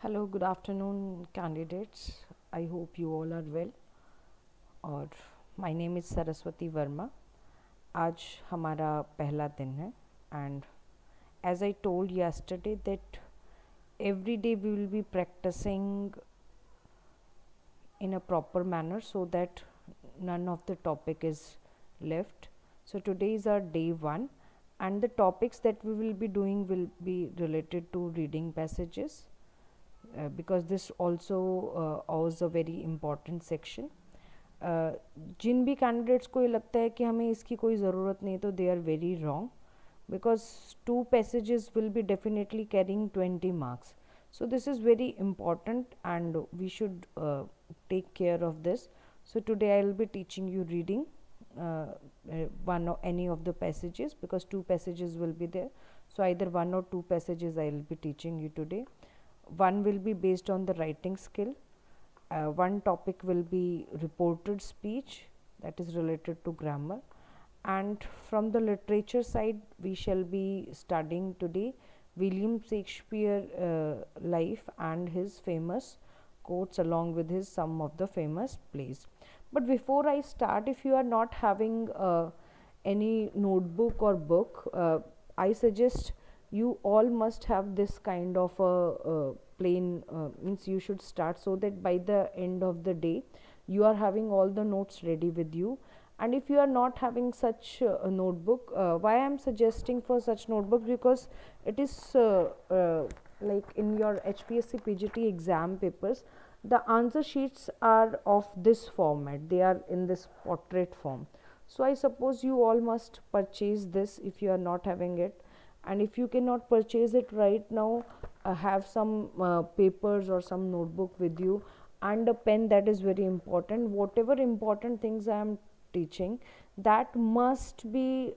Hello, good afternoon, candidates. I hope you all are well. और my name is Saraswati Verma. आज हमारा पहला दिन है and as I told yesterday that every day we will be practicing in a proper manner so that none of the topic is left. So today is our day 1 and the topics that we will be doing will be related to reading passages. Because this also was a very important section. जिन भी candidates को ये लगता है कि हमें इसकी कोई ज़रूरत नहीं तो they are very wrong because 2 passages will be definitely carrying 20 marks. So this is very important and we should take care of this. So today I will be teaching you reading one or any of the passages because 2 passages will be there. So either 1 or 2 passages I will be teaching you today. One will be based on the writing skill. One topic will be reported speech, that is related to grammar. And from the literature side, we shall be studying today William Shakespeare life and his famous quotes along with his some of the famous plays. But before I start, if you are not having any notebook or book, I suggest you all must have this kind of a plain means you should start so that by the end of the day you are having all the notes ready with you. And if you are not having such a notebook, why I am suggesting for such notebook, because it is like in your HPSC PGT exam papers, the answer sheets are of this format, they are in this portrait form. So I suppose you all must purchase this if you are not having it, and if you cannot purchase it right now, have some papers or some notebook with you and a pen. That is very important. Whatever important things I am teaching, that must be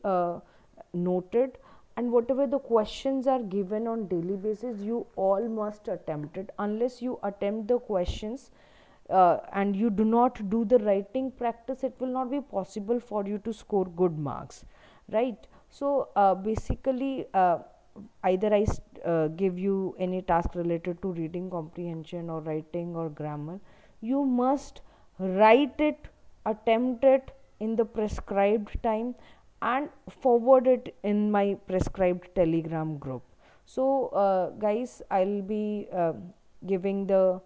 noted, and whatever the questions are given on daily basis, you all must attempt it. Unless you attempt the questions and you do not do the writing practice, it will not be possible for you to score good marks, right? So basically either I give you any task related to reading comprehension or writing or grammar, you must write it, attempt it in the prescribed time and forward it in my prescribed telegram group. So guys, I'll be giving the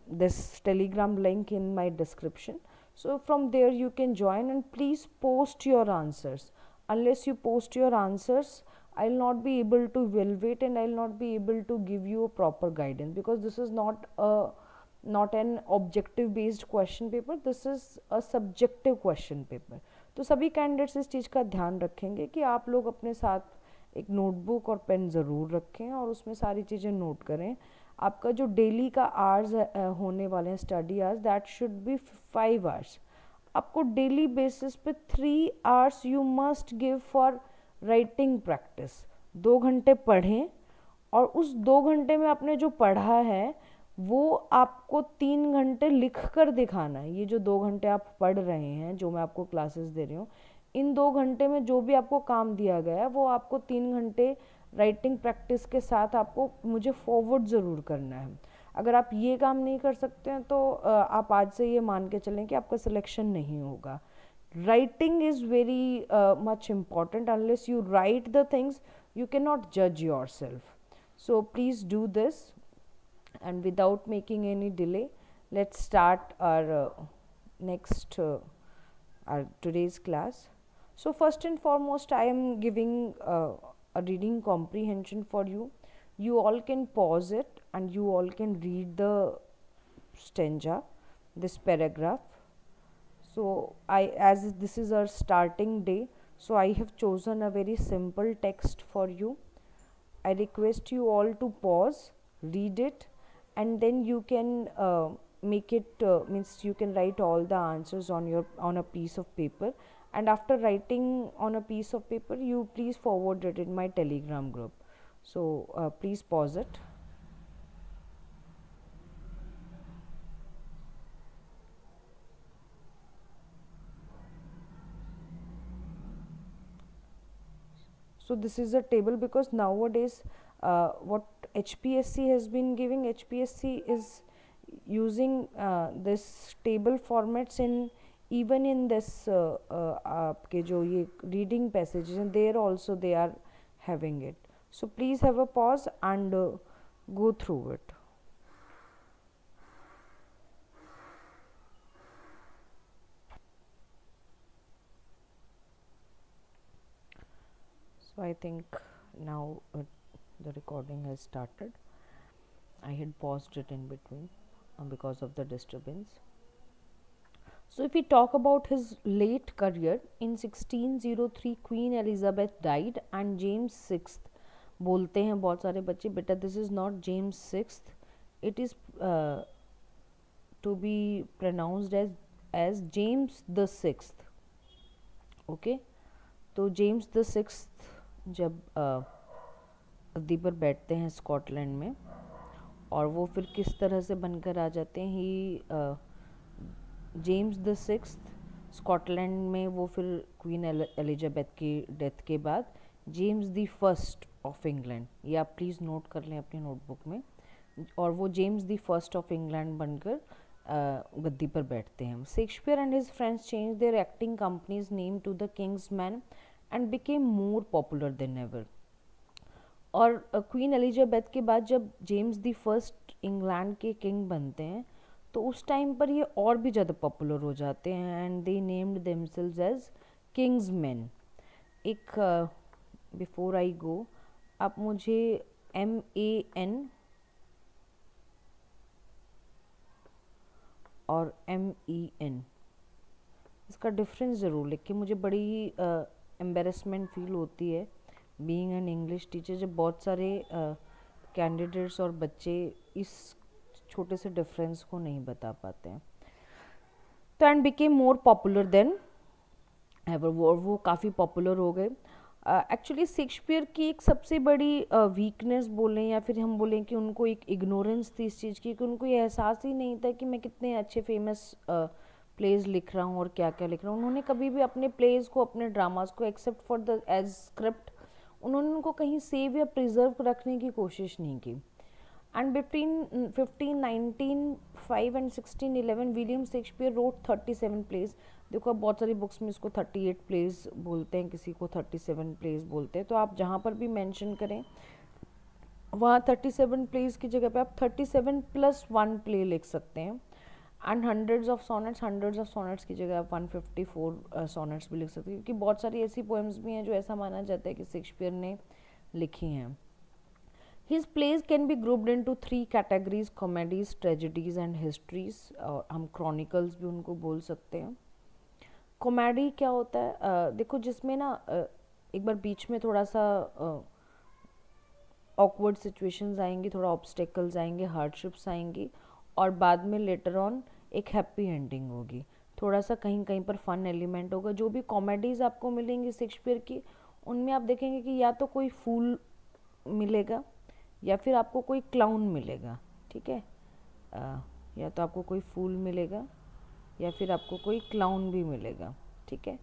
this telegram link in my description, so from there you can join, and please post your answers. Unless you post your answers, I'll not be able to evaluate and I'll not be able to give you a proper guidance, because this is not an objective based question paper, this is a subjective question paper. तो सभी candidates इस चीज़ का ध्यान रखेंगे कि आप लोग अपने साथ एक नोटबुक और पेन ज़रूर रखें और उसमें सारी चीज़ें नोट करें. आपका जो डेली का आवर्स होने वाले हैं, study hours, that should be 5 hours. आपको डेली बेसिस पे 3 hours you must give for writing practice. 2 घंटे पढ़ें और उस 2 घंटे में आपने जो पढ़ा है वो आपको 3 घंटे लिख कर दिखाना है. ये जो 2 घंटे आप पढ़ रहे हैं, जो मैं आपको क्लासेस दे रही हूँ, इन 2 घंटे में जो भी आपको काम दिया गया है वो आपको 3 घंटे राइटिंग प्रैक्टिस के साथ आपको मुझे फॉरवर्ड ज़रूर करना है. अगर आप ये काम नहीं कर सकते हैं तो आप आज से ये मान के चलें कि आपका सिलेक्शन नहीं होगा. Writing is very much important. Unless you write the things, you cannot judge yourself. So please do this, and without making any delay, let's start our next our today's class. So first and foremost, I am giving a reading comprehension for you. You all can pause it and you all can read the stanza, this paragraph. So as this is our starting day, so I have chosen a very simple text for you. I request you all to pause, read it, and then you can make it means you can write all the answers on a piece of paper, and after writing on a piece of paper, you please forward it in my telegram group. So please pause it. So this is a table, because nowadays what HPSC has been giving, HPSC is using this table formats in even in this आपके जो ये reading passages हैं, there also they are having it. So please have a pause and go through it. So I think now the recording has started. I had paused it in between because of the disturbance. So if we talk about his late career, in 1603 Queen Elizabeth died and James VI, बोलते हैं बहुत सारे बच्चे, बेटा this is not James VI, it is to be pronounced as James the Sixth. Okay, तो James the sixth जब गद्दी पर बैठते हैं स्कॉटलैंड में, और वो फिर किस तरह से बनकर आ जाते हैं, ही जेम्स द सिक्स्थ स्कॉटलैंड में वो फिर क्वीन एलिजाबेथ की डेथ के बाद James the first of England, ये आप प्लीज़ नोट कर लें अपनी नोटबुक में, और वो James the first of England बनकर गद्दी पर बैठते हैं. Shakespeare and his friends change their acting companies name to the King's man and became more popular than ever. और क्वीन एलिजाबेथ के बाद जब जेम्स द फर्स्ट इंग्लैंड के किंग बनते हैं तो उस टाइम पर ये और भी ज़्यादा पॉपुलर हो जाते हैं, and they named themselves as King's man. एक बिफोर आई गो, आप मुझे MAN और MEN इसका डिफरेंस ज़रूर लिख के, मुझे बड़ी एम्बेरसमेंट फील होती है बीइंग एन इंग्लिश टीचर जब बहुत सारे कैंडिडेट्स और बच्चे इस छोटे से डिफरेंस को नहीं बता पाते हैं. तो and became more popular than ever, वो काफ़ी पॉपुलर हो गए. एक्चुअली शेक्सपियर की एक सबसे बड़ी वीकनेस बोलें या फिर हम बोलें कि उनको एक इग्नोरेंस थी इस चीज़ की कि उनको ये एहसास ही नहीं था कि मैं कितने अच्छे फेमस प्लेज लिख रहा हूँ और क्या क्या लिख रहा हूँ. उन्होंने कभी भी अपने प्लेज को, अपने ड्रामास को except for the as script, उन्होंने उनको कहीं सेव या प्रिजर्व रखने की कोशिश नहीं की. And between 1595 and 1611 William Shakespeare wrote 37 plays. देखो अब बहुत सारी बुक्स में इसको 38 प्लेज बोलते हैं, किसी को 37 प्लेज बोलते हैं, तो आप जहाँ पर भी मेंशन करें वहाँ 37 प्लेज की जगह पे आप 37 + 1 प्ले लिख सकते हैं. एंड हंड्रेड्स ऑफ सोनेट्स की जगह आप 154 सोनेट्स भी लिख सकते हैं, क्योंकि बहुत सारी ऐसी पोएम्स भी हैं जो ऐसा माना जाता है कि शेक्सपियर ने लिखी हैं. His plays can be grouped into 3 categories: comedies, tragedies and histories. और हम chronicles भी उनको बोल सकते हैं. कॉमेडी क्या होता है, देखो जिसमें ना एक बार बीच में थोड़ा सा awkward situations आएंगी, थोड़ा obstacles आएंगे, hardships आएंगी, और बाद में later on एक हैप्पी एंडिंग होगी, थोड़ा सा कहीं कहीं पर फन एलिमेंट होगा. जो भी कॉमेडीज़ आपको मिलेंगी शेक्सपियर की, उनमें आप देखेंगे कि या तो कोई फूल मिलेगा या फिर आपको कोई क्लाउन मिलेगा. ठीक है, या तो आपको कोई फूल मिलेगा या फिर आपको कोई क्लाउन भी मिलेगा. ठीक है,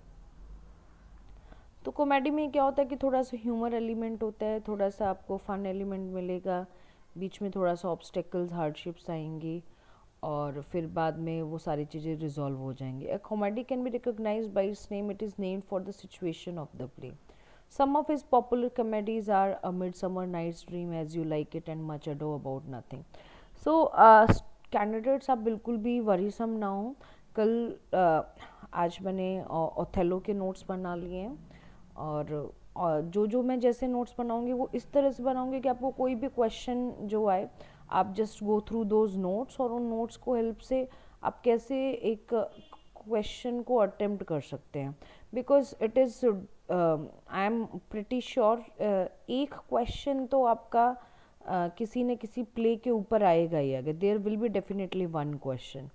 तो कॉमेडी में क्या होता है कि थोड़ा सा ह्यूमर एलिमेंट होता है, थोड़ा सा आपको फन एलिमेंट मिलेगा, बीच में थोड़ा सा ऑब्स्टेकल्स, हार्डशिप्स आएंगी, और फिर बाद में वो सारी चीज़ें रिजॉल्व हो जाएंगी. A comedy can be recognised by its name. It is named for the situation of the play. Some of his popular comedies are A Midsummer Night's Dream, As You Like It and Much Ado About Nothing. So candidates आप बिल्कुल भी worrisome ना हो. कल आज मैंने Othello के notes बना लिए हैं, और जो मैं जैसे नोट्स बनाऊंगी वो इस तरह से बनाऊंगी कि आपको कोई भी क्वेश्चन जो आए आप just go through those notes, और उन नोट्स को हेल्प से आप कैसे एक क्वेश्चन को अटेम्प्ट कर सकते हैं. Because it is I am pretty sure एक क्वेश्चन तो आपका किसी न किसी प्ले के ऊपर आएगा ही आगे. There will be definitely one question,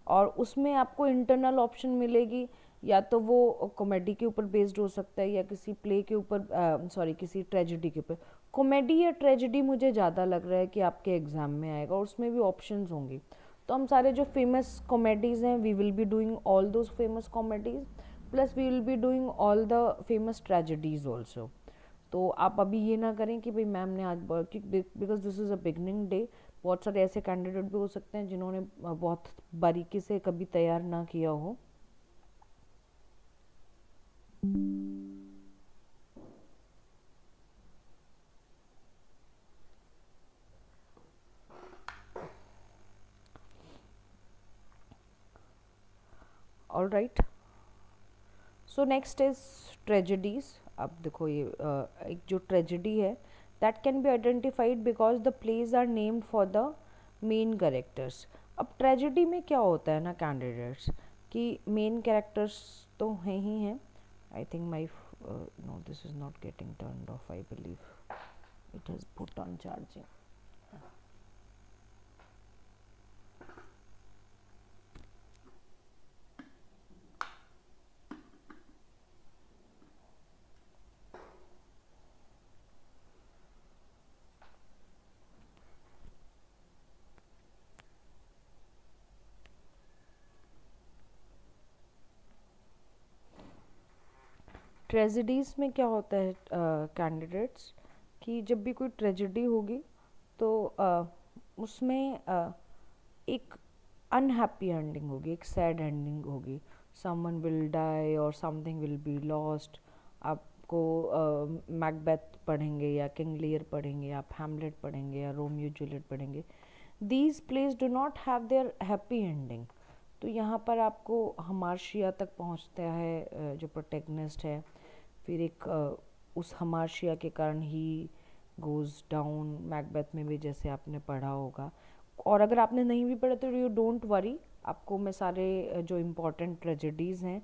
और उसमें आपको इंटरनल ऑप्शन मिलेगी, या तो वो कॉमेडी के ऊपर बेस्ड हो सकता है या किसी प्ले के ऊपर, किसी ट्रेजेडी के ऊपर. कॉमेडी या ट्रेजेडी मुझे ज़्यादा लग रहा है कि आपके एग्ज़ाम में आएगा, और उसमें भी ऑप्शंस होंगी. तो हम सारे जो फेमस कॉमेडीज़ हैं, we will be doing all those famous comedies, plus we will be doing all the famous tragedies also. तो आप अभी ये ना करें कि भाई मैम ने आज because this is a beginning day, बहुत सारे ऐसे कैंडिडेट भी हो सकते हैं जिन्होंने बहुत बारीकी से कभी तैयार ना किया हो। All right, so next is tragedies. अब देखो ये एक जो ट्रेजेडी है that can be identified because the plays are named for the main characters. अब ट्रेजेडी में क्या होता है ना कैंडिडेट्स, कि मेन कैरेक्टर्स तो हैं ही हैं। I think my no this is not getting turned off, I believe it has put on charging. Tragedies में क्या होता है कैंडिडेट्स, कि जब भी कोई ट्रेजेडी होगी तो उसमें एक अनहैप्पी एंडिंग होगी, एक सैड एंडिंग होगी। समवन विल डाई और समथिंग विल बी लॉस्ट। आपको मैकबेथ पढ़ेंगे या किंग लियर पढ़ेंगे, आप हैमलेट पढ़ेंगे या रोमियो जूलियट पढ़ेंगे, these place do not have their happy ending. तो यहाँ पर आपको हमार्शिया तक पहुँचता है जो प्रोटेगनिस्ट है, फिर एक उस हमार्शिया के कारण ही गोज़ डाउन। मैकबेथ में भी जैसे आपने पढ़ा होगा, और अगर आपने नहीं भी पढ़ा तो यू डोंट वरी, आपको मैं सारे जो इम्पोर्टेंट ट्रेजेडीज़ हैं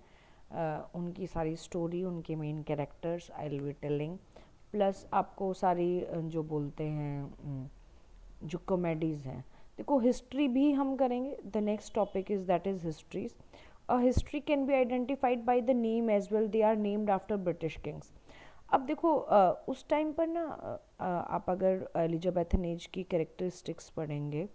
उनकी सारी स्टोरी, उनके main characters I will be telling, plus आपको सारी जो बोलते हैं जो कॉमेडीज़ हैं। देखो हिस्ट्री भी हम करेंगे, the next topic is that is histories. A history can be identified by the name as well, they are named after British kings. अब देखो उस टाइम पर ना आप अगर एलिजाबेथन एज की कैरेक्टरिस्टिक्स पढ़ेंगे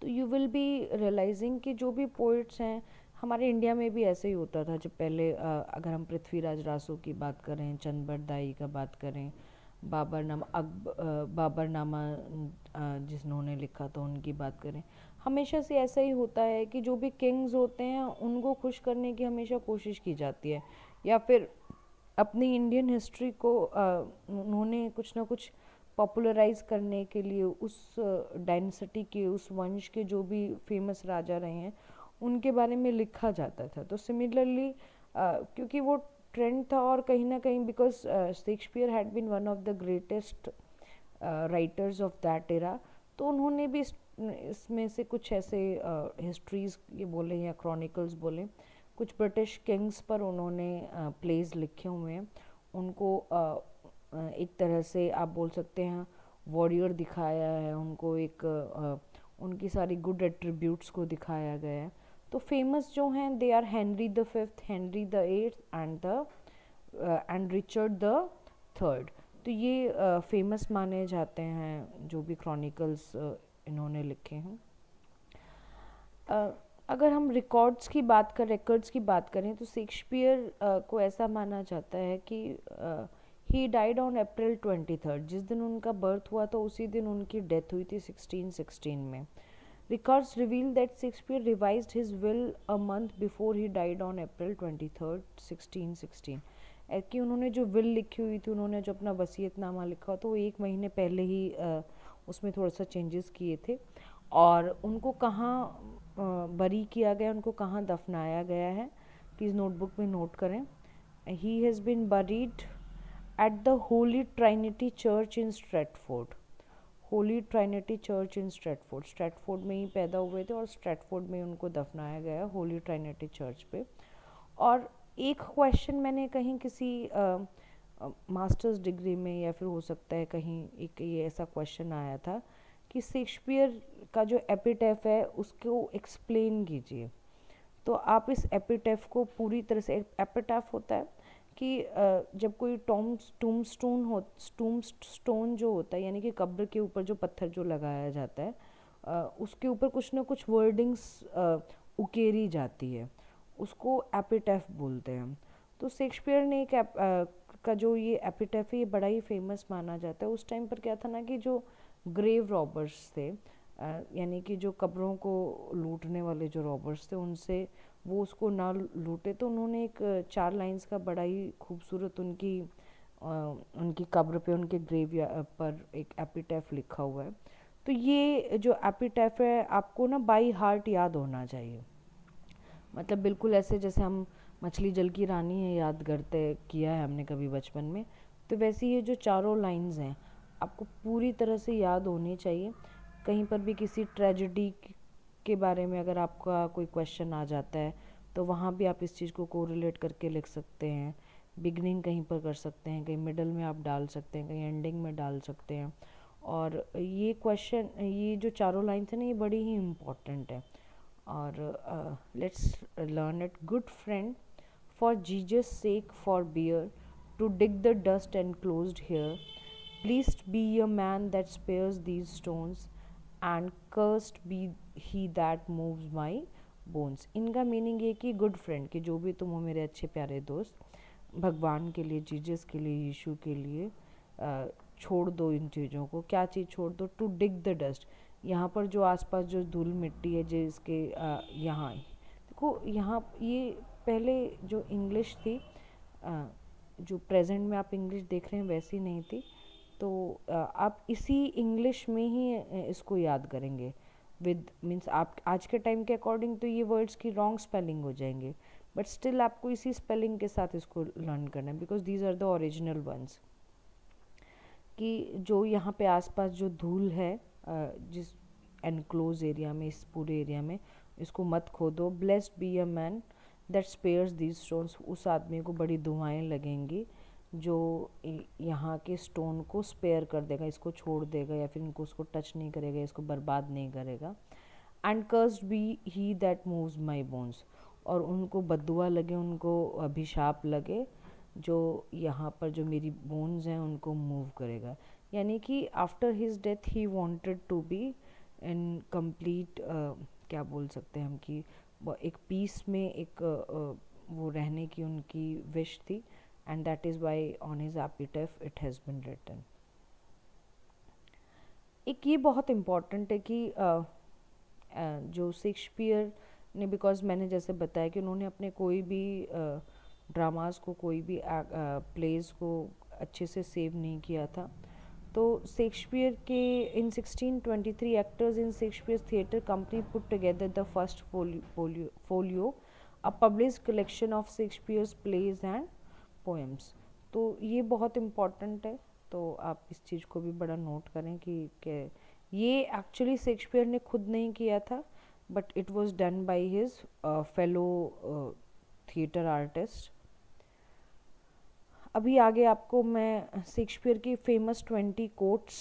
तो यू विल बी रियलाइजिंग कि जो भी पोइट्स हैं, हमारे इंडिया में भी ऐसे ही होता था। जब पहले अगर हम पृथ्वीराज रासो की बात करें, चंद बरदाई का बात करें, बाबरनामा जिन्होंने लिखा था उनकी बात करें, हमेशा से ऐसा ही होता है कि जो भी किंग्स होते हैं उनको खुश करने की हमेशा कोशिश की जाती है, या फिर अपनी इंडियन हिस्ट्री को उन्होंने कुछ ना कुछ पॉपुलराइज करने के लिए उस डायनेसिटी के, उस वंश के जो भी फेमस राजा रहे हैं उनके बारे में लिखा जाता था। तो सिमिलरली क्योंकि वो ट्रेंड था, और कहीं ना कहीं because Shakespeare had been one of the greatest writers of that era, तो उन्होंने भी इसमें से कुछ ऐसे हिस्ट्रीज ये बोले या क्रॉनिकल्स बोले, कुछ ब्रिटिश किंग्स पर उन्होंने प्लेज लिखे हुए हैं। उनको एक तरह से आप बोल सकते हैं वॉरियर दिखाया है, उनको एक उनकी सारी गुड एट्रीब्यूट्स को दिखाया गया है। तो फेमस जो हैं they are Henry the fifth, Henry the eighth and Richard the third. तो ये फेमस माने जाते हैं जो भी क्रॉनिकल्स इन्होंने लिखे हैं। अगर हम रिकॉर्ड्स की बात करें तो शेक्सपियर को ऐसा माना जाता है कि ही डाइड ऑन अप्रैल 23, जिस दिन उनका बर्थ हुआ था उसी दिन उनकी डेथ हुई थी 1616 में। Records reveal that Shakespeare revised his will a month before he died on April 23, 1616। कि उन्होंने जो विल लिखी हुई थी, उन्होंने जो अपना वसीयतनामा लिखा तो वो एक महीने पहले ही उसमें थोड़ा सा चेंजेस किए थे, और उनको कहाँ बरी किया गया, उनको कहाँ दफनाया गया है, प्लीज़ नोटबुक में नोट करें। He has been buried at the holy Trinity church in Stratford. Holy Trinity church in Stratford, Stratford में ही पैदा हुए थे और स्ट्रेटफोर्ड में उनको दफनाया गया होली ट्राइनिटी चर्च पे। और एक क्वेश्चन मैंने कहीं किसी मास्टर्स डिग्री में या फिर हो सकता है कहीं एक ये ऐसा क्वेश्चन आया था कि शेक्सपियर का जो एपिटैफ है उसको एक्सप्लेन कीजिए। तो आप इस एपिटैफ को पूरी तरह से, एपिटैफ होता है कि जब कोई टूम्बस्टोन जो होता है, यानी कि कब्र के ऊपर जो पत्थर जो लगाया जाता है उसके ऊपर कुछ ना कुछ वर्डिंग्स उकेरी जाती है, उसको एपिटैफ बोलते हैं। तो शेक्सपियर ने एक का जो ये एपिटैफ है ये बड़ा ही फेमस माना जाता है। उस टाइम पर क्या था ना कि जो ग्रेव रॉबर्स थे, यानी कि जो कब्रों को लूटने वाले जो रॉबर्स थे, उनसे वो उसको ना लूटे, तो उन्होंने एक 4 लाइंस का बड़ा ही खूबसूरत उनकी कब्र पे, उनके ग्रेव पर एक एपिटैफ लिखा हुआ है। तो ये जो एपिटैफ है आपको ना बाई हार्ट याद होना चाहिए, मतलब बिल्कुल ऐसे जैसे हम मछली जल की रानी है याद करते किया है हमने कभी बचपन में, तो वैसे ये जो चारों लाइंस हैं आपको पूरी तरह से याद होनी चाहिए। कहीं पर भी किसी ट्रेजेडी के बारे में अगर आपका कोई क्वेश्चन आ जाता है तो वहाँ भी आप इस चीज़ को कोरिलेट करके लिख सकते हैं। बिगनिंग कहीं पर कर सकते हैं, कहीं मिडल में आप डाल सकते हैं, कहीं एंडिंग में डाल सकते हैं। और ये क्वेश्चन, ये जो चारों लाइन्स हैं ना, ये बड़ी ही इम्पॉर्टेंट है। और let's learn it. Good friend, for Jesus sake forbear to dig the dust enclosed here, pleased be a man that spares these stones and cursed be he that moves my bones. इनका meaning ये कि good friend, कि जो भी तुम हो मेरे अच्छे प्यारे दोस्त, भगवान के लिए, जीजस के लिए, यीशु के लिए छोड़ दो इन चीज़ों को। क्या चीज़ छोड़ दो? To dig the dust. यहाँ पर जो आसपास जो धूल मिट्टी है जिसके यहाँ देखो, यहाँ ये पहले जो इंग्लिश थी, जो प्रेजेंट में आप इंग्लिश देख रहे हैं वैसी नहीं थी, तो आप इसी इंग्लिश में ही इसको याद करेंगे। विद मीन्स आप आज के टाइम के अकॉर्डिंग तो ये वर्ड्स की रॉन्ग स्पेलिंग हो जाएंगे, बट स्टिल आपको इसी स्पेलिंग के साथ इसको लर्न करना है, because these are the original ones. कि जो यहाँ पे आसपास जो धूल है जिस एनक्लोज एरिया में, इस पूरे एरिया में, इसको मत खोदो। Blessed be a man that spares these stones. उस आदमी को बड़ी दुआएं लगेंगी जो यहाँ के स्टोन को स्पेयर कर देगा, इसको छोड़ देगा, या फिर इनको उसको टच नहीं करेगा, इसको बर्बाद नहीं करेगा। And cursed be he that moves my bones. और उनको बद्दुआ लगे, उनको अभिशाप लगे जो यहाँ पर जो मेरी बोन्स हैं उनको मूव करेगा। यानी कि after his death he wanted to be in complete, क्या बोल सकते हैं हम, कि एक पीस में एक वो रहने की उनकी विश थी, and that is why on his epitaph it has been written. एक ये बहुत इम्पॉर्टेंट है कि जो शेक्सपियर ने, बिकॉज मैंने जैसे बताया कि उन्होंने अपने कोई भी ड्रामास को, कोई भी प्लेस को अच्छे से सेव नहीं किया था, तो शेक्सपियर के इन 1623 actors in Shakespeare theatre company put together the first folio a published collection of Shakespeare's plays and poems. तो ये बहुत इम्पॉर्टेंट है, तो आप इस चीज़ को भी बड़ा नोट करें कि ये एक्चुअली शेक्सपियर ने खुद नहीं किया था, but it was done by his fellow theatre artist. अभी आगे आपको मैं शेक्सपियर की फेमस 20 कोट्स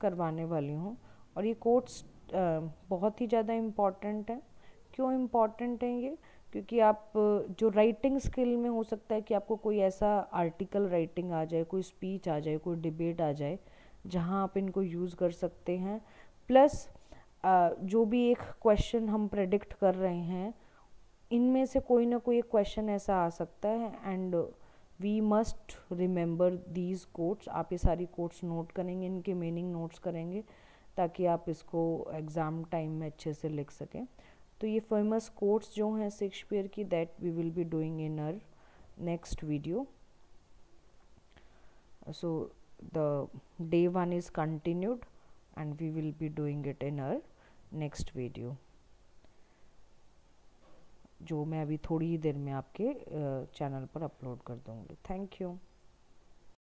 करवाने वाली हूँ, और ये कोट्स बहुत ही ज़्यादा इम्पॉर्टेंट हैं। क्यों इम्पॉर्टेंट हैं ये? क्योंकि आप जो राइटिंग स्किल में हो सकता है कि आपको कोई ऐसा आर्टिकल राइटिंग आ जाए, कोई स्पीच आ जाए, कोई डिबेट आ जाए जहाँ आप इनको यूज़ कर सकते हैं। प्लस जो भी एक क्वेश्चन हम प्रेडिक्ट कर रहे हैं, इनमें से कोई ना कोई एक क्वेश्चन ऐसा आ सकता है, and we must remember these quotes. आप ये सारी कोट्स नोट करेंगे, इनके मीनिंग नोट्स करेंगे, ताकि आप इसको एग्ज़ाम टाइम में अच्छे से लिख सकें। तो ये फेमस कोट्स जो हैं शेक्सपियर की, that we will be doing in our next video. So the day 1 is continued and we will be doing it in our next video, जो मैं अभी थोड़ी ही देर में आपके चैनल पर अपलोड कर दूँगी। Thank you.